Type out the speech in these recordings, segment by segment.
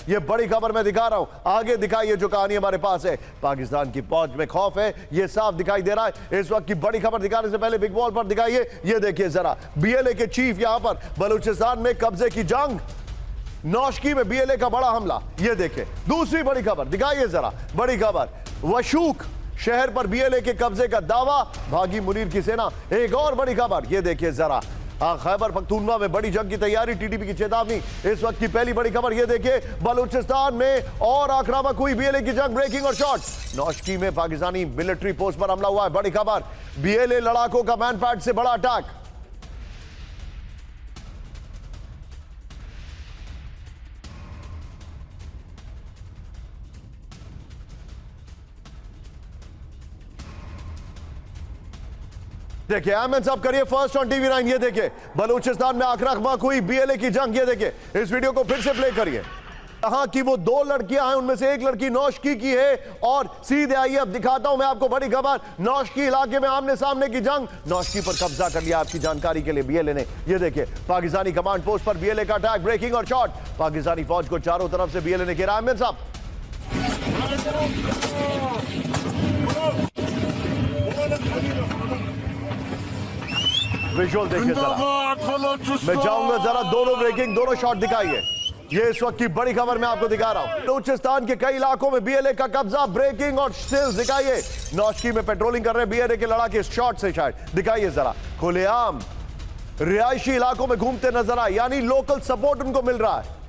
ये बड़ी खबर मैं दिखा रहा हूं, आगे दिखाइए जो कहानी हमारे पास है। पाकिस्तान की फौज में खौफ है, ये साफ दिखाई दे रहा है। इस वक्त की बड़ी खबर दिखाने से पहले बिग वॉल पर दिखाइए, ये देखिए जरा, बीएलए के चीफ यहां पर बलूचिस्तान में कब्जे की जंग, नौशकी में बीएलए का बड़ा हमला, ये देखिए। दूसरी बड़ी खबर दिखाइए जरा, बड़ी खबर, वशूक शहर पर बीएलए के कब्जे का दावा, भागी मुनीर की सेना। एक और बड़ी खबर, ये देखिए जरा, खैबर पख्तूनख्वा में बड़ी जंग की तैयारी, टीडीपी की चेतावनी। इस वक्त की पहली बड़ी खबर ये देखिए, बलूचिस्तान में और आक्रामक हुई बीएलए की जंग, ब्रेकिंग और शॉट। नौशकी में पाकिस्तानी मिलिट्री पोस्ट पर हमला हुआ है, बड़ी खबर, बीएलए लड़ाकों का मैनपैड से बड़ा अटैक। देखिए अहमद साहब करिए फर्स्ट ऑन टीवी 9, ये देखिए बलूचिस्तान में आक्रामक हुई बीएलए की जंग, ये देखिए। इस वीडियो को फिर से प्ले करिए। कहां की वो दो लड़कियां हैं, उनमें से एक लड़की नौशकी की है। और सीधे आइए अब दिखाता हूं मैं आपको बड़ी खबर, नौशकी इलाके में आमने सामने की जंग, नौशकी पर कब्जा कर लिया आपकी जानकारी के लिए बीएलए ने। ये देखिए पाकिस्तानी कमांड पोस्ट पर बीएलए का अटैक, ब्रेकिंग और शॉट। पाकिस्तानी फौज को चारों तरफ से बीएलए ने घेरा। अहमद साहब विजुअल देखिए जरा, मैं चाहूंगा जरा दोनों ब्रेकिंग, दोनों शॉट दिखाइए। ये इस वक्त की बड़ी खबर मैं आपको दिखा रहा हूं, बलूचिस्तान के कई इलाकों में बीएलए का कब्जा, ब्रेकिंग और स्टिल्स दिखाइए। नौशकी में पेट्रोलिंग कर रहे बीएलए के लड़ाके, शॉट से शायद दिखाइए जरा, खुलेआम रिहायशी इलाकों में घूमते नजर आए, यानी लोकल सपोर्ट उनको मिल रहा है।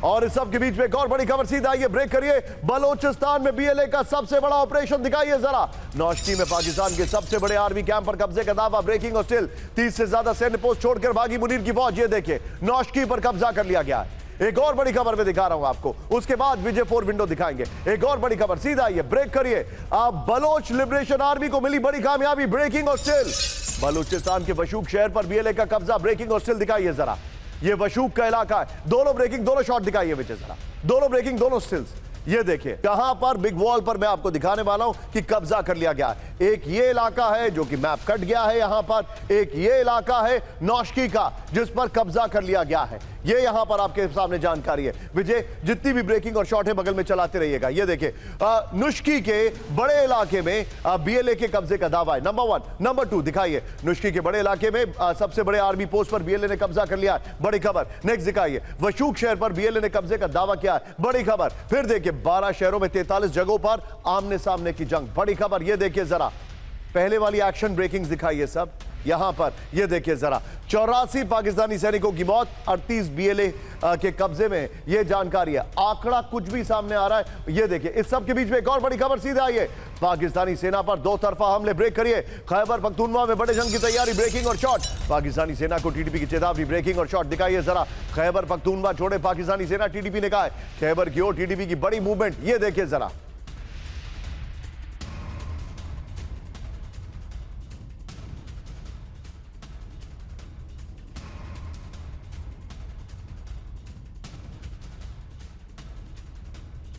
और इस सब के बीच में एक और बड़ी खबर, सीधा आइए ब्रेक करिए, बलूचिस्तान में बीएलए का सबसे बड़ा ऑपरेशन दिखाइए जरा। नौशकी में पाकिस्तान के सबसे बड़े आर्मी कैंप पर कब्जे का दावा, ब्रेकिंग और स्टिल, 30 से ज्यादा सैन्य पोस्ट छोड़कर भागी मुनीर की फौज, ये देखिए नौशकी पर कब्जा कर लिया गया है। एक और बड़ी खबर मैं दिखा रहा हूं आपको, उसके बाद विजय 4 विंडो दिखाएंगे। एक और बड़ी खबर, सीधा आइए ब्रेक करिए, अब बलोच लिबरेशन आर्मी को मिली बड़ी कामयाबी, ब्रेकिंग और स्टिल, बलूचिस्तान के वशूक शहर पर बीएलए का कब्जा, ब्रेकिंग और स्टिल दिखाइए जरा। ये वशूक का इलाका है, दोनों ब्रेकिंग, दोनों शॉट दिखाइए विजय जरा, दोनों ब्रेकिंग, दोनों स्टिल्स। ये देखिए कहां पर, बिग वॉल पर मैं आपको दिखाने वाला हूं कि कब्जा कर लिया गया है। एक ये इलाका है जो कि मैप कट गया है यहां पर, एक ये इलाका है नौशकी का जिस पर कब्जा कर लिया गया है। ये यहां पर आपके सामने जानकारी है। विजय जितनी भी ब्रेकिंग और शॉट है बगल में चलाते रहिएगा। ये देखिए नुश्की के बड़े इलाके में बीएलए के कब्जे का दावा है, नंबर 1। नंबर 2 दिखाइए, नुश्की के बड़े इलाके में सबसे बड़े आर्मी पोस्ट पर बीएलए ने कब्जा कर लिया है, बड़ी खबर। नेक्स्ट दिखाइए, वशूक शहर पर बीएलए ने कब्जे का दावा किया है, बड़ी खबर। फिर देखिए 12 शहरों में 43 जगहों पर आमने सामने की जंग, बड़ी खबर। ये देखिए जरा, पहले वाली एक्शन ब्रेकिंग्स दिखाइए सब यहां पर, ये देखिए जरा, 84 पाकिस्तानी सैनिकों की मौत, 38 बीएलए के कब्जे में, ये जानकारी है। आंकड़ा कुछ भी सामने आ रहा है, ये देखिए। इस सब के बीच में एक और बड़ी खबर, सीधा आइए, पाकिस्तानी सेना पर दो तरफा हमले, ब्रेक करिए। खैबर पख्तूनख्वा में बड़े जंग की तैयारी, ब्रेकिंग और शॉट। पाकिस्तानी सेना को टीडीपी की चेतावनी, ब्रेकिंग और शॉट दिखाइए जरा। खैबर पख्तूनख्वा छोड़े पाकिस्तानी सेना, टीडीपी ने कहा है खैबर की ओर टीडीपी की बड़ी मूवमेंट, ये देखिए जरा।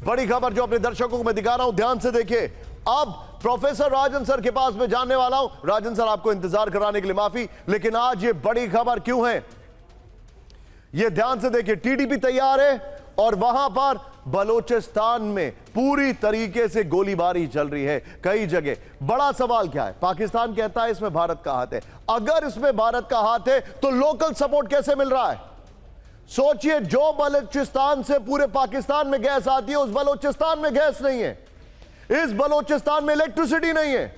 बड़ी खबर जो अपने दर्शकों को मैं दिखा रहा हूं, ध्यान से देखिए। अब प्रोफेसर राजन सर के पास मैं जानने वाला हूं। राजन सर आपको इंतजार कराने के लिए माफी, लेकिन आज ये बड़ी खबर क्यों है ये ध्यान से देखिए। टीडीपी तैयार है और वहां पर बलूचिस्तान में पूरी तरीके से गोलीबारी चल रही है कई जगह। बड़ा सवाल क्या है, पाकिस्तान कहता है इसमें भारत का हाथ है। अगर इसमें भारत का हाथ है तो लोकल सपोर्ट कैसे मिल रहा है? सोचिए, जो बलूचिस्तान से पूरे पाकिस्तान में गैस आती है, उस बलूचिस्तान में गैस नहीं है, इस बलूचिस्तान में इलेक्ट्रिसिटी नहीं है।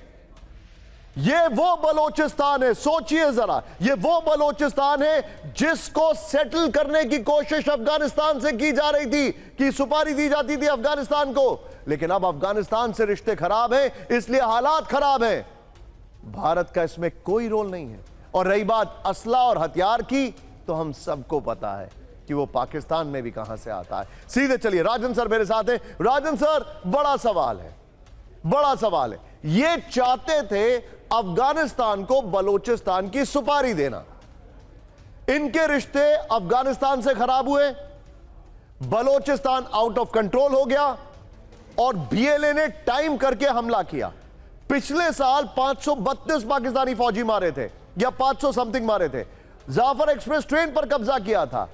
ये वो बलूचिस्तान है, सोचिए जरा, ये वो बलूचिस्तान है जिसको सेटल करने की कोशिश अफगानिस्तान से की जा रही थी, कि सुपारी दी जाती थी अफगानिस्तान को, लेकिन अब अफगानिस्तान से रिश्ते खराब हैं, इसलिए हालात खराब हैं। भारत का इसमें कोई रोल नहीं है। और रही बात असला और हथियार की, तो हम सबको पता है कि वो पाकिस्तान में भी कहां से आता है। सीधे चलिए, राजन सर मेरे साथ हैं। राजन सर, बड़ा सवाल है, बड़ा सवाल है। ये चाहते थे अफगानिस्तान को बलूचिस्तान की सुपारी देना, इनके रिश्ते अफगानिस्तान से खराब हुए, बलूचिस्तान आउट ऑफ कंट्रोल हो गया और बीएलए ने टाइम करके हमला किया। पिछले साल 532 पाकिस्तानी फौजी मारे थे, या 500 समथिंग मारे थे। जाफर एक्सप्रेस ट्रेन पर कब्जा किया था।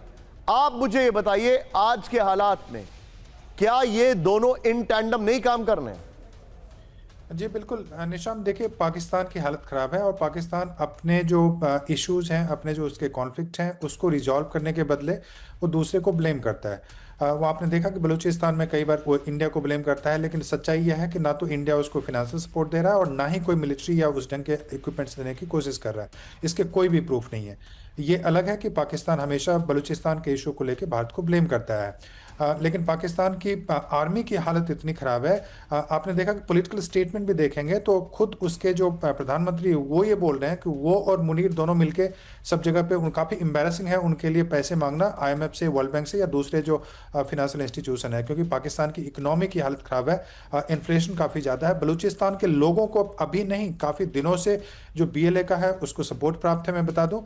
आप मुझे ये बताइए, आज के हालात में क्या ये दोनों इन टैंडम नहीं काम कर रहे हैं? जी बिल्कुल निशान, देखिए पाकिस्तान की हालत ख़राब है और पाकिस्तान अपने जो इश्यूज हैं, अपने जो उसके कॉन्फ्लिक्ट हैं, उसको रिजॉल्व करने के बदले वो दूसरे को ब्लेम करता है। वो आपने देखा कि बलूचिस्तान में कई बार वो इंडिया को ब्लेम करता है, लेकिन सच्चाई यह है कि ना तो इंडिया उसको फिनेंशियल सपोर्ट दे रहा है और ना ही कोई मिलिट्री या उस ढंग के इक्विपमेंट्स देने की कोशिश कर रहा है। इसके कोई भी प्रूफ नहीं है। ये अलग है कि पाकिस्तान हमेशा बलूचिस्तान के इशू को लेकर भारत को ब्लेम करता है। लेकिन पाकिस्तान की आर्मी की हालत इतनी ख़राब है। आपने देखा कि पॉलिटिकल स्टेटमेंट भी देखेंगे तो खुद उसके जो प्रधानमंत्री वो ये बोल रहे हैं कि वो और मुनीर दोनों मिलके सब जगह पे काफ़ी एम्बैरेसिंग है उनके लिए पैसे मांगना IMF से, वर्ल्ड बैंक से या दूसरे जो फिनेंशियल इंस्टीट्यूशन है, क्योंकि पाकिस्तान की इकोनॉमी की हालत ख़राब है। इन्फ्लेशन काफ़ी ज़्यादा है। बलूचिस्तान के लोगों को अभी नहीं, काफ़ी दिनों से जो BLA का है उसको सपोर्ट प्राप्त है। मैं बता दूं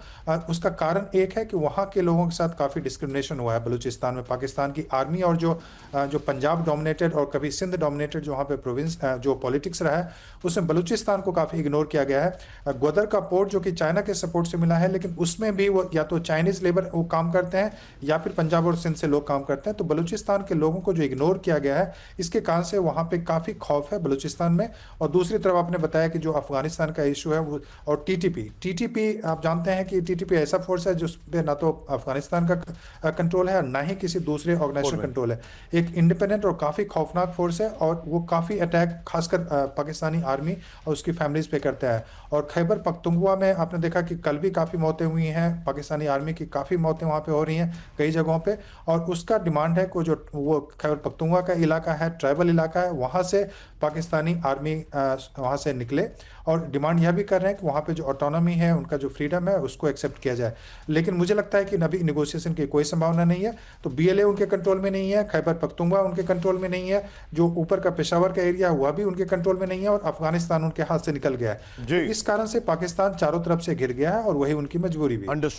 उसका कारण एक है कि वहाँ के लोगों के साथ काफ़ी डिस्क्रिमिनेशन हुआ है बलूचिस्तान में। पाकिस्तान की आर्मी और जो पंजाब डोमिनेटेड और कभी सिंध डोमिनेटेड जो वहाँ पे प्रोविंस जो पॉलिटिक्स रहा है, उसमें बलूचिस्तान को काफ़ी इग्नोर किया गया है। ग्वादर का पोर्ट जो कि चाइना के सपोर्ट से मिला है, लेकिन उसमें भी वो या तो चाइनीज़ लेबर वो काम करते हैं या फिर पंजाब और सिंध से लोग काम करते हैं। तो बलूचिस्तान के लोगों को जो इग्नोर किया गया है, इसके कारण से वहाँ पे काफ़ी खौफ है बलूचिस्तान में। और दूसरी तरफ आपने बताया कि जो अफगानिस्तान का इशू है वो, और TTP आप जानते हैं कि TTP ऐसा फोर्स है जिस पे ना तो अफगानिस्तान का कंट्रोल है ना ही किसी दूसरे ऑर्गेनाइजेशन कंट्रोल है। एक इंडिपेंडेंट और काफ़ी खौफनाक फोर्स है और वो काफ़ी अटैक खासकर पाकिस्तानी आर्मी और उसकी फैमिलीज पे करता है। और खैबर पख्तूनख्वा में आपने देखा कि कल भी काफ़ी मौतें हुई हैं, पाकिस्तानी आर्मी की काफ़ी मौतें वहाँ पे हो रही हैं कई जगहों पे। और उसका डिमांड है कि जो वो खैबर पख्तूनख्वा का इलाका है, ट्राइबल इलाका है, वहाँ से पाकिस्तानी आर्मी वहाँ से निकले और डिमांड यह भी कर रहे हैं कि वहाँ पे जो ऑटोनॉमी है, उनका जो फ्रीडम है, उसको एक्सेप्ट किया जाए। लेकिन मुझे लगता है कि अभी निगोशिएशन की कोई संभावना नहीं है। तो BLA उनके कंट्रोल में नहीं है, खैबर पख्तूनख्वा उनके कंट्रोल में नहीं है, जो ऊपर का पेशावर का एरिया वह भी उनके कंट्रोल में नहीं है, और अफगानिस्तान उनके हाथ से निकल गया है। जी, इस कारण से पाकिस्तान चारों तरफ से घिर गया है और वही उनकी मजबूरी भी। अंडरस्टूड।